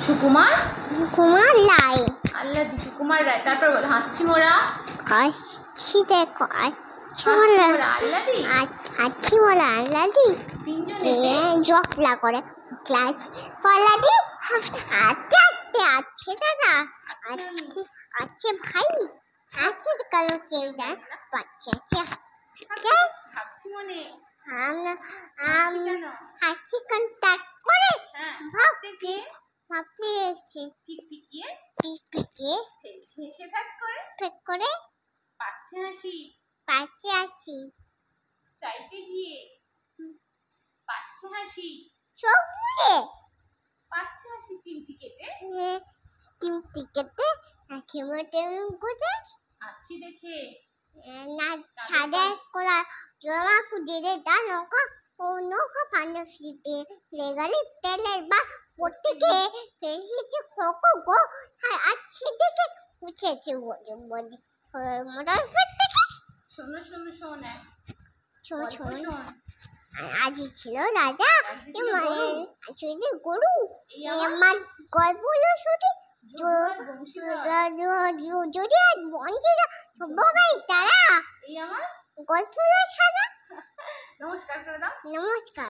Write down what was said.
সুকুমার কুমার লাই আল্লাদি সুকুমার রায়। তারপর বল হাসছি মোরা হাসছি দেখো হাসছি মোরা আল্লাদি আছি বলা আল্লাদি তিনজনে জকলা করে ক্লাস পলাদি আছে দাদা আছে আছে ভাই আছে কালো চেয়ে বাচ্চা আছে ভাবছি মনে আমরা কেন? হাসি কন্ট্যাক্ট করে হ্যাঁ ভাবতে ভাবতে এসেছি পিকিয়ে পিপিকে ফেলছে এসে ফ্যাক করে ফেক করে পাচ্ছে হাসি পাশে আছি চাইতে গিয়ে পাচ্ছে হাসি চোখ বুঝে পাচ্ছে হাসি চিমটি কেটে চিমটি কেটে খেমোটে গুজে আসছি দেখে না ছাদে কোলা জমা কুদিরে তা নৌকা ও নৌকা পান্ডা ফিপে লেগালি তেলের বা পট্টিকে ফেসেছে খোকো গো আছে দেখে উঠেছে বডি বডি মোটর ফেটে শোনো শোনো শোন এক শোন গল্প শোন শোন। আজ ছিল রাজা ছিল গরু। আসলে গরু এই আমার আমার গল্পগুলো শুনে যোগমার বংশীধর। যদি আজ বঞ্চিত সবাই তারা এই আমার গল্পগুলো সারা নমস্কার করে দাও। নমস্কার।